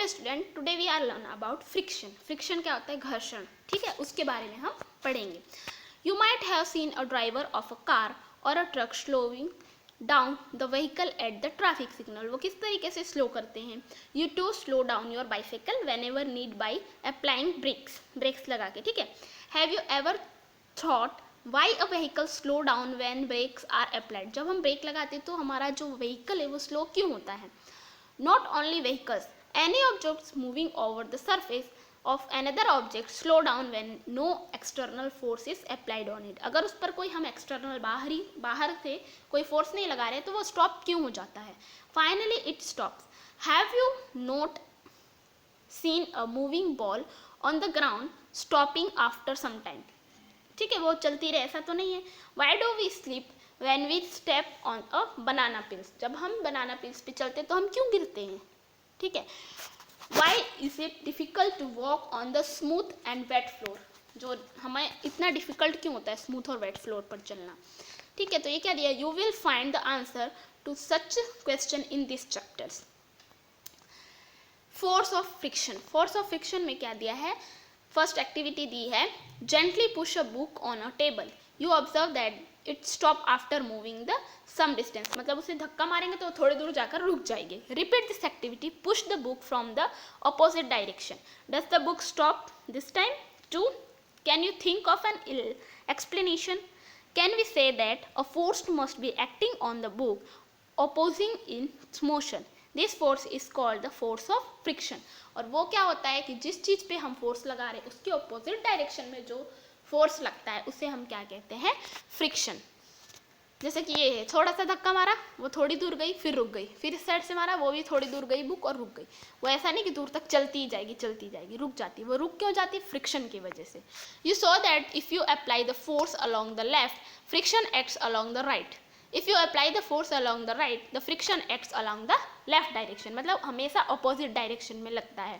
Dear student, today we are learn about friction. Friction क्या होता है? घर्षण। ठीक है, उसके बारे में हम पढ़ेंगे। You might have seen a driver of a car और a truck slowing down the vehicle at the traffic signal. वो किस तरीके से स्लो करते हैं? You to slow down your bicycle whenever need by applying brakes, brakes लगा के। ठीक है, have you ever thought why a vehicle slow down when brakes are applied? जब हम ब्रेक लगाते हैं तो हमारा जो व्हीकल है वो स्लो क्यों होता है? Not only vehicles, any objects moving over the surface of another object slow down when no external force is applied on it. अगर उस पर कोई हम external बाहर से कोई force नहीं लगा रहे तो वो stop क्यों हो जाता है? Finally it stops. Have you not seen a moving ball on the ground stopping after some time? ठीक है, वो चलती रहे ऐसा तो नहीं है. Why do we sleep when we step on a banana peels? जब हम banana peels पे चलते हैं तो हम क्यों गिरते हैं? ठीक है. Why is it difficult to walk on the smooth and wet floor? जो हमें इतना difficult क्यों होता है smooth और wet floor पर चलना? ठीक है, तो ये क्या दिया? You will find the answer to such question in these chapters. Force of friction. Force of friction में क्या दिया है? फर्स्ट एक्टिविटी दी है, gently push a book on a table, you observe that it stop after moving the some distance. मतलब उसे धक्का मारेंगे तो थोड़ी दूर जाकर रुक जाएगी. Repeat this activity, push the book from the opposite direction, does the book stop this time? 2. Can you think of an explanation? Can we say that a force must be acting on the book opposing in motion? This force is called the force of friction. और वो क्या होता है कि जिस चीज़ पे हम force लगा रहे हैं उसके ऑपोजिट डायरेक्शन में जो फोर्स लगता है उसे हम क्या कहते हैं? फ्रिक्शन. जैसे कि ये है, थोड़ा सा धक्का मारा, वो थोड़ी दूर गई फिर रुक गई, फिर इस साइड से मारा, वो भी थोड़ी दूर गई बुक और रुक गई. वो ऐसा नहीं कि दूर तक चलती जाएगी, रुक जाती. वो रुक क्यों जाती? फ्रिक्शन की वजह से. You so that if you apply the force along the left, friction acts along the right. If you apply the force along the right, the friction acts along the left direction. मतलब हमेशा opposite direction में लगता है.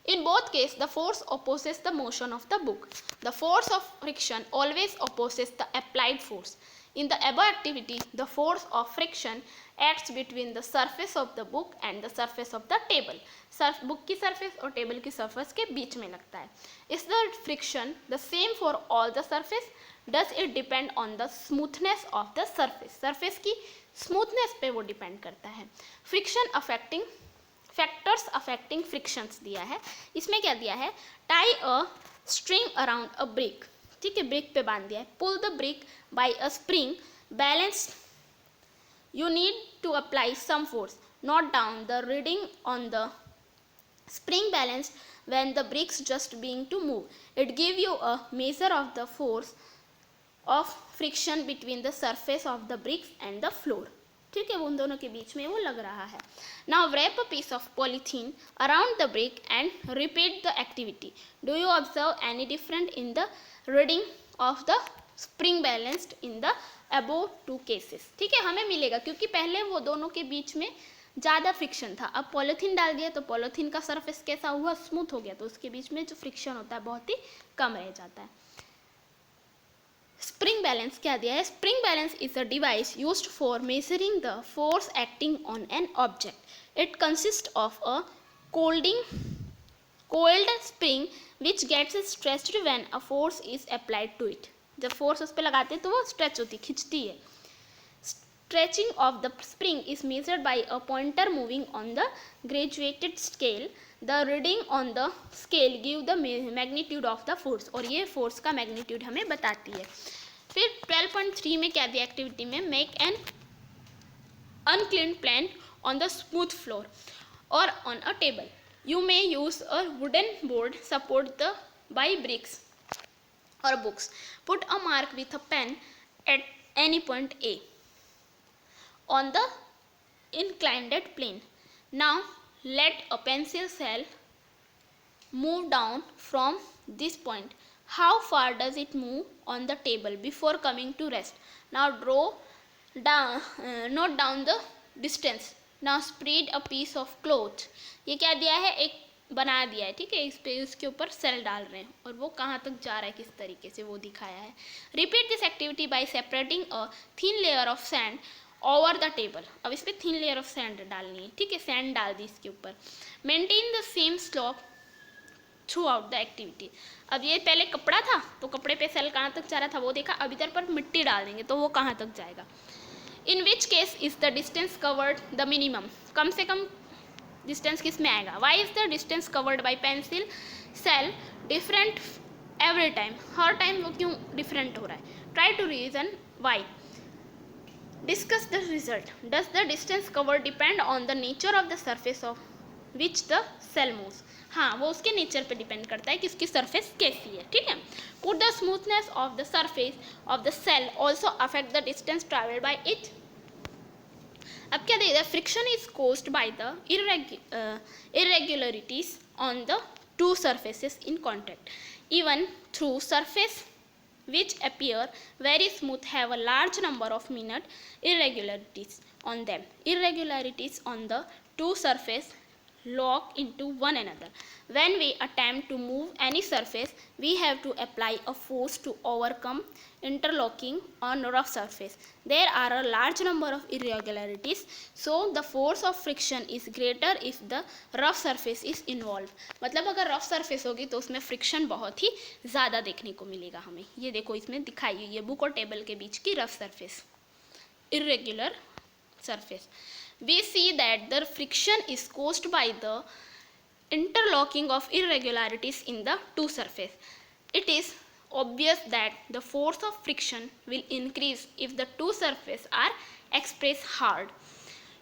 In both case, the force opposes the motion of the book. The force of friction always opposes the applied force. In the above activity, the force of friction acts between the surface of the book and the surface of the table. Book की surface और table की surface के बीच में लगता है. Is the friction the same for all the surface? Does it depend on the smoothness of the surface? Surface की smoothness पे वो डिपेंड करता है. Friction affecting factors affecting frictions दिया है. इसमें क्या दिया है? Tie a string around a brick. ठीक है, ब्रिक पे बांध दिया है. Pull the brick by a spring balanced. You need to apply some force. Note down the reading on the spring balanced when the bricks just being to move. It give you a measure of the force of friction between the surface of the bricks and the floor. ठीक है, उन दोनों के बीच में वो लग रहा है. Now wrap a piece of polythene around the brick and repeat the activity. Do you observe any difference in the reading of the spring balanced in the above two cases? ठीक है, हमें मिलेगा क्योंकि पहले वो दोनों के बीच में ज़्यादा फ्रिक्शन था. अब पॉलीथीन डाल दिया तो पॉलीथीन का सरफेस कैसा हुआ? स्मूथ हो गया. तो उसके बीच में जो फ्रिक्शन होता है बहुत ही कम रह जाता है. स्प्रिंग बैलेंस क्या दिया है? Spring balance is a device used for measuring the force acting on an object. It consist of a coiled spring which gets stretched when a force is applied to it. जब force उस पर लगाते हैं तो वो stretch होती, खिंचती है. Stretching of the spring is measured by a pointer moving on the graduated scale. The reading on the scale give the magnitude of the force. और ये force का magnitude हमें बताती है. फिर 12.3 में क्या दिया एक्टिविटी में? Make an uncleaned plant on the smooth floor or on a table. You may use a wooden board support by bricks or books. Put a mark with a pen at any point A on the inclined plane. Now let a pencil shell move down from this point. How far does it move on the table before coming to rest? Now note down the distance. Now spread a piece of cloth. ये क्या दिया है? एक बना दिया है. ठीक है, इस पे उसके ऊपर सेल डाल रहे हैं और वो कहाँ तक जा रहा है, किस तरीके से वो दिखाया है. Repeat this activity by separating a thin layer of sand over the table. अब इस पर थिन लेयर ऑफ सैंड डालनी है, ठीक है, सैंड डाल दी इसके ऊपर। Maintain the same slope through out the activity. अब ये पहले कपड़ा था तो कपड़े पे सेल कहाँ तक जा रहा था वो देखा, अब इधर पर मिट्टी डाल देंगे तो वो कहाँ तक जाएगा। In which case is the distance covered the minimum, कम से कम डिस्टेंस किस में आएगा। Why is the distance covered by pencil cell different every time, हर टाइम वो क्यों डिफरेंट हो रहा है। Try to reason why, discuss the result. Does the distance covered depend on the nature of the surface of which the cell moves. हाँ, वो उसके nature पे डिपेंड करता है कि उसकी सरफेस कैसी है, ठीक है। Could the smoothness of the surface of the cell also affect the distance travelled by it. अब क्या देगा, friction is caused by the irregularities on the two surfaces in contact, even through surface which appear very smooth have a large number of minute irregularities on them. Irregularities on the two surface lock into one another. When we attempt to move any surface, we have to apply a force to overcome interlocking on rough surface. There are a large number of irregularities, so the force of friction is greater if the rough surface is involved. मतलब अगर rough surface होगी तो उसमें friction बहुत ही ज़्यादा देखने को मिलेगा हमें। ये देखो इसमें दिखाई हुई है बुक और टेबल के बीच की rough surface, irregular surface. We see that the friction is caused by the interlocking of irregularities in the two surfaces. It is obvious that the force of friction will increase if the two surfaces are expressed hard.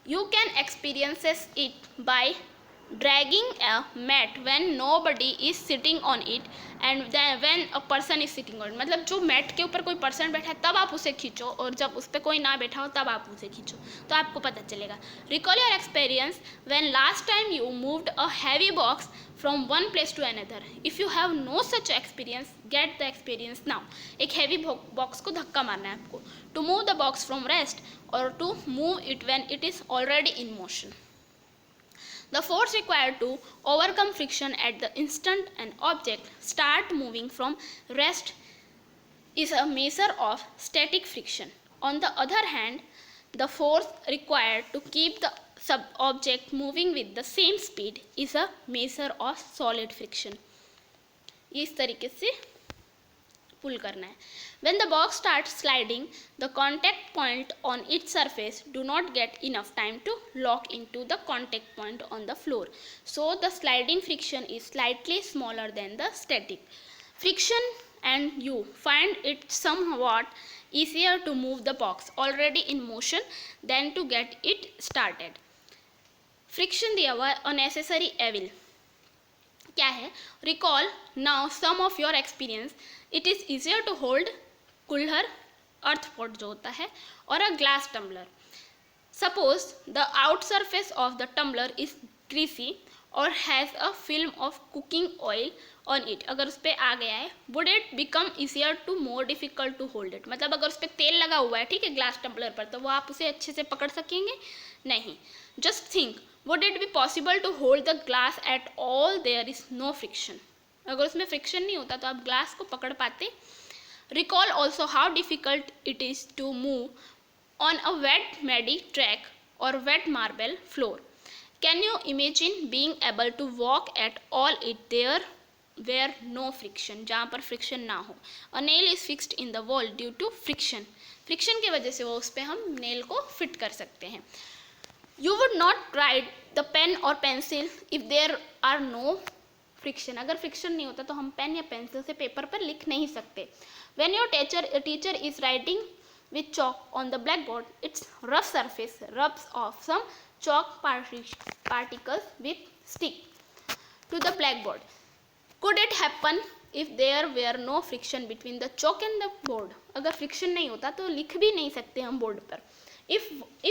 You can experience it by dragging a mat when nobody is sitting on it and then when a person is sitting on it. मतलब जो mat के ऊपर कोई person बैठा है तब आप उसे खींचो और जब उस पर कोई ना बैठा हो तब आप उसे खींचो तो आपको पता चलेगा। Recall your experience when last time you moved a heavy box from one place to another. If you have no such experience, get the experience now. एक heavy box को धक्का मारना है आपको, to move the box from rest or to move it when it is already in motion. The force required to overcome friction at the instant an object start moving from rest is a measure of static friction. On the other hand, the force required to keep the object moving with the same speed is a measure of solid friction. इस तरीके से पुल करना है। When the box starts sliding, the contact point on its surface do not get enough time to lock into the contact point on the floor. So the sliding friction is slightly smaller than the static friction and you find it somewhat easier to move the box already in motion than to get it started. Friction दिया हुआ unnecessary evil क्या है। Recall now some of your experience. It is easier to hold kulhar earth pot जो होता है और a glass tumbler. Suppose the out surface of the tumbler is greasy और has a film of cooking oil on it. अगर उस पर आ गया है would it become easier to more difficult to hold it. मतलब अगर उस पर तेल लगा हुआ है, ठीक है, ग्लास टम्बलर पर, तो वो आप उसे अच्छे से पकड़ सकेंगे नहीं। Just think would it be possible to hold the glass at all there is no friction. अगर उसमें फ्रिक्शन नहीं होता तो आप ग्लास को पकड़ पाते। Recall also how difficult it is to move on a wet muddy track or wet marble floor. Can you imagine being able to walk at all it there where no friction, जहाँ पर friction ना हो। A nail is fixed in the wall due to friction. Friction की वजह से वो उस पर हम nail को fit कर सकते हैं। You would not write the pen or pencil if there are no friction. अगर friction नहीं होता तो हम पेन या पेंसिल से पेपर पर लिख नहीं सकते। When your teacher is writing with chalk on the blackboard, its rough surface rubs off some chalk particles with stick to the blackboard. Could it happen if there were no friction between the chalk and the board? अगर friction नहीं होता तो लिख भी नहीं सकते हम board पर।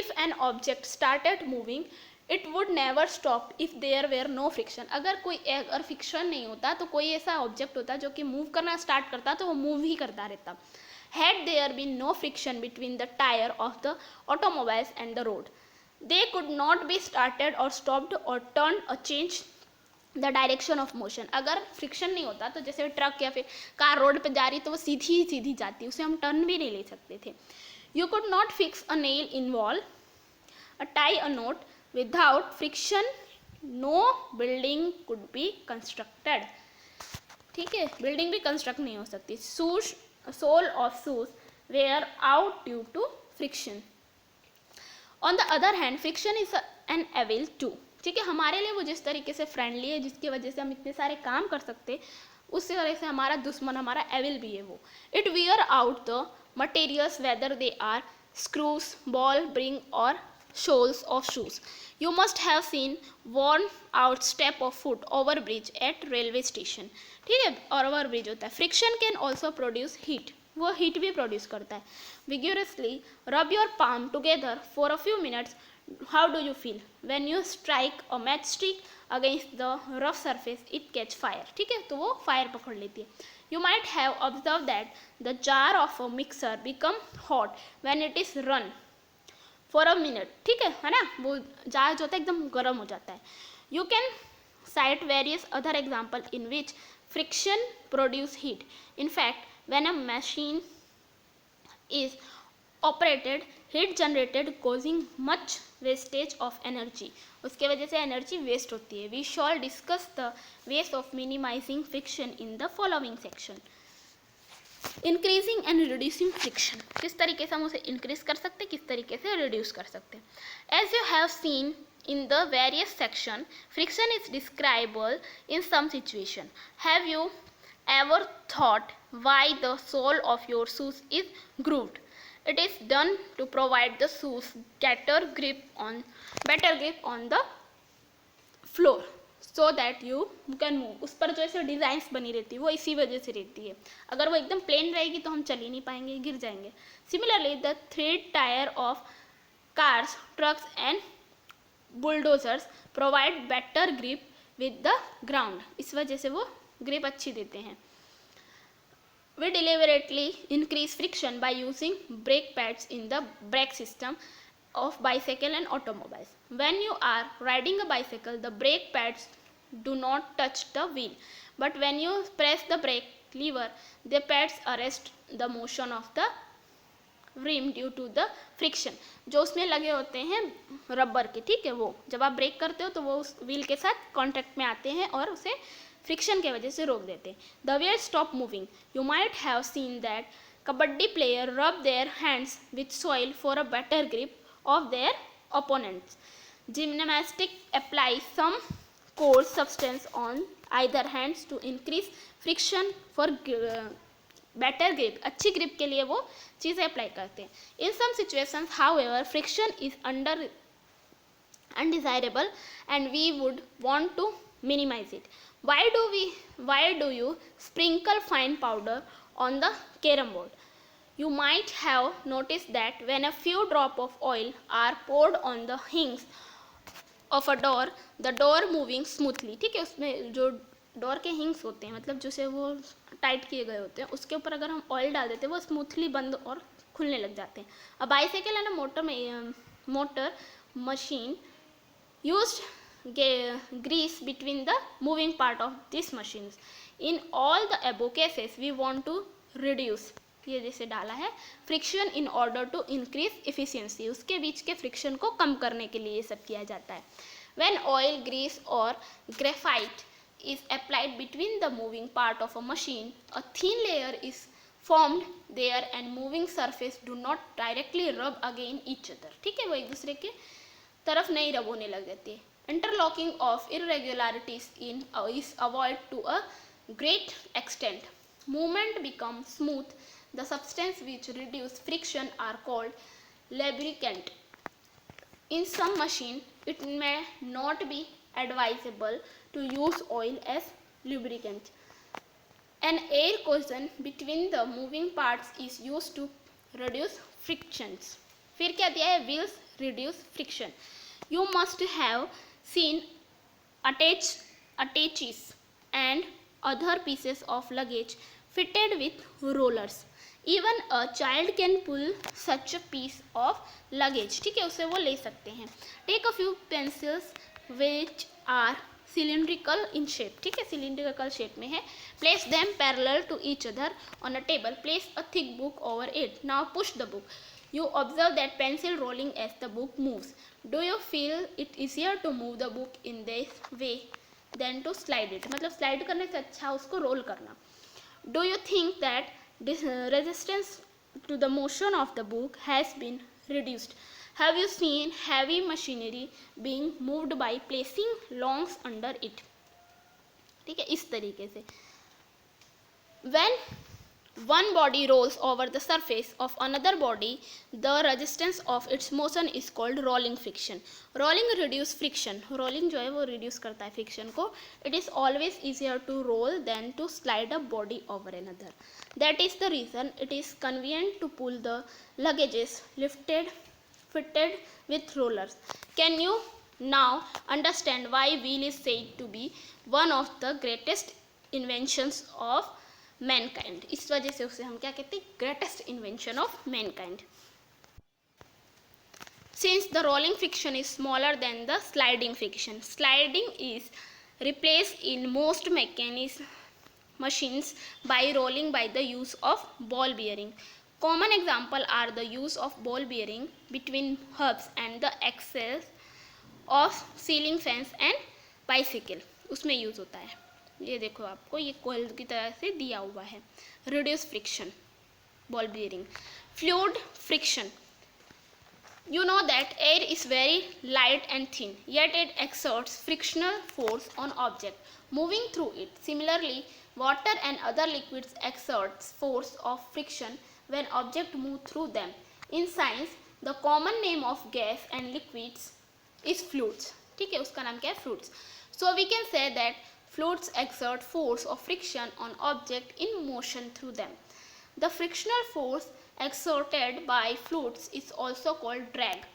If an object started moving, it would never stop if there were no friction. अगर फ्रिक्शन नहीं होता तो कोई ऐसा ऑब्जेक्ट होता जो कि मूव करना स्टार्ट करता तो वो मूव ही करता रहता। Had there been no friction between the tire of the automobiles and the road, they could not be started or stopped or turned or changed the direction of motion. अगर friction नहीं होता तो जैसे truck या फिर car road पे जा रही तो वो सीधी ही सीधी जाती, उसे हम टर्न भी नहीं ले सकते थे। You could not fix a nail in wall, tie a knot. Without friction no building could be constructed. ठीक है, बिल्डिंग भी कंस्ट्रक्ट नहीं हो सकती. Shoes, sole of shoes wear out due to friction. On the other hand friction is an evil too. ठीक है, हमारे लिए वो जिस तरीके से फ्रेंडली है, जिसकी वजह से हम इतने सारे काम कर सकते, उस तरह से हमारा दुश्मन, हमारा एविल भी है वो. It wear out the materials whether they are screws, ball, bearing और soles of shoes. You must have seen worn out step of foot over bridge at railway station. ठीक है, और ओवर ब्रिज होता है. Friction can also produce heat, वो heat भी produce करता है. vigorously rub your palm together for a few minutes. How do you feel when you strike a matchstick against the rough surface? It catch fire. ठीक है, तो वो fire पकड़ लेती है. You might have observed that the jar of a mixer become hot when it is run for a minute. ठीक है ना, वो जार जो होता है एकदम गर्म हो जाता है. You can cite various other examples in which friction produce heat. In fact, when a machine is operated, heat generated causing much wastage of energy. उसके वजह से एनर्जी वेस्ट होती है. We shall discuss the ways of minimizing friction in the following section. Increasing and reducing friction. किस तरीके से हम उसे इंक्रीज कर सकते हैं, किस तरीके से रिड्यूस कर सकते हैं. As you have seen in the various section, friction is describable in some situation. Have you ever thought why the sole of your shoes is grooved? It is done to provide the shoes better grip on the floor so that you can move. उस पर जो ऐसे designs बनी रहती है वो इसी वजह से रहती है. अगर वो एकदम प्लेन रहेगी तो हम चल ही नहीं पाएंगे, गिर जाएंगे. Similarly the tread tyre of cars, trucks and bulldozers provide better grip with the ground. इस वजह से वो ग्रिप अच्छी देते हैं. We deliberately increase friction by using brake pads in the brake system of bicycle and automobiles. When you are riding a bicycle, the brake pads do not touch the wheel, but when you press the brake lever, the pads arrest the motion of the rim due to the friction. जो उसमें लगे होते हैं rubber के, ठीक है, वो जब आप ब्रेक करते हो तो वो उस व्हील के साथ कांटेक्ट में आते हैं और उसे फ्रिक्शन के वजह से रोक देते हैं. The wheel stop moving. You might have seen that kabaddi player rub their hands with soil for a better grip of their opponents. Gymnastic applies some coarse substance on either hands to increase friction for better grip. अच्छी grip के लिए वो चीज़ें apply करते हैं. In some situations, however, friction is undesirable and we would want to minimize it. Why do you sprinkle fine powder on the carom board? You might have noticed that when a few drops of oil are poured on the hinges of a door, the door moving smoothly. ठीक है, उसमें जो door के हिंग्स होते हैं, मतलब जो से वो टाइट किए गए होते हैं, उसके ऊपर अगर हम ऑयल डाल देते हैं वो स्मूथली बंद और खुलने लग जाते हैं. अ bicycle and a motor machine used grease between the moving part of these machines. In all the above cases, we want to reduce, ये जैसे डाला है, friction in order to increase efficiency. उसके बीच के फ्रिक्शन को कम करने के लिए ये सब किया जाता है. व्हेन ऑयल, ग्रीस और graphite is applied between the moving part of a machine, a thin layer is formed there and moving surface do not directly rub against each other. ठीक है, वो एक दूसरे के तरफ नहीं रब होने लग जाती है. Interlocking of irregularities is avoided to a great extent. Movement becomes smooth. The substance which reduce friction are called lubricant. In some machine, it may not be advisable to use oil as lubricant. An air cushion between the moving parts is used to reduce frictions. फिर क्या दिया है? Wheels reduce friction. You must have seen attaches and other pieces of luggage fitted with rollers. Even a child can pull such a piece of luggage. ठीक है, उसे वो ले सकते हैं. Take a few pencils which are cylindrical in shape. ठीक है, cylindrical shape में है. Place them parallel to each other on a table. Place a thick book over it. Now push the book. You observe that pencil rolling as the book moves. Do you feel it easier to move the book in this way than to slide it? मतलब slide करने से अच्छा उसको roll करना. Do you think that this resistance to the motion of the book has been reduced? Have you seen heavy machinery being moved by placing longs under it? ठीक है, इस तरीके से. When one body rolls over the surface of another body, the resistance of its motion is called rolling friction. Rolling reduce friction. Rolling जो है वो reduce करता है friction को. It is always easier to roll than to slide a body over another. That is the reason it is convenient to pull the luggages fitted with rollers. Can you now understand why wheel is said to be one of the greatest inventions of Mankind? इस वजह से उसे हम क्या कहते हैं? Greatest invention of Mankind. Since the rolling friction is smaller than the sliding friction, sliding is replaced in most mechanism machines by rolling by the use of ball bearing. Common example are the use of ball bearing between hubs and the axles of ceiling fans and bicycle. उसमें use होता है. ये देखो आपको ये कोयल की तरह से दिया हुआ है. Reduce friction, ball bearing. Fluid friction. You know that air is very light and thin, yet it exerts frictional force on object moving through it. Similarly, water and other liquids exerts force of friction when objects move through them. In science, the common name of gas and liquids is fluids. ठीक है, उसका नाम क्या है? Fluids. So we can say that fluids exert force of friction on object in motion through them. The frictional force exerted by fluids is also called drag.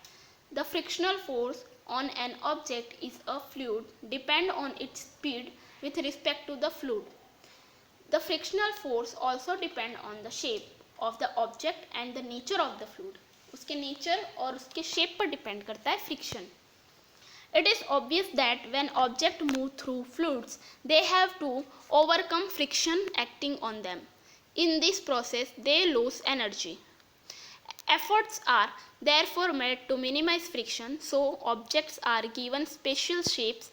The frictional force on an object is a fluid depend on its speed with respect to the fluid. The frictional force also depend on the shape of the object and the nature of the fluid. उसके nature और उसके shape पर depend करता है friction. It is obvious that when objects move through fluids, they have to overcome friction acting on them. In this process, they lose energy. Efforts are therefore made to minimize friction, so objects are given special shapes.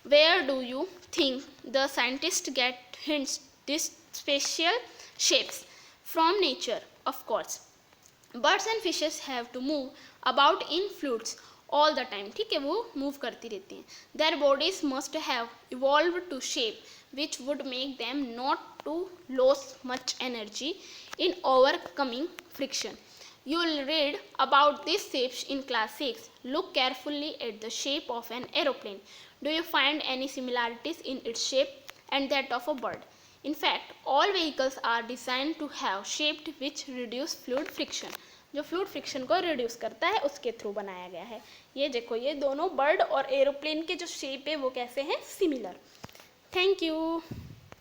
Where do you think the scientists get hints these special shapes? From nature, of course. Birds and fishes have to move about in fluids all the time. ठीक है, वो move करती रहती हैं. Their bodies must have evolved to shape which would make them not to lose much energy in overcoming friction. You will read about these shapes in class 6. Look carefully at the shape of an aeroplane. Do you find any similarities in its shape and that of a bird? In fact, all vehicles are designed to have shaped which reduce fluid friction. जो fluid friction को reduce करता है उसके through बनाया गया है. ये देखो, ये दोनों बर्ड और एरोप्लेन के जो शेप है वो कैसे हैं? सिमिलर. Thank you.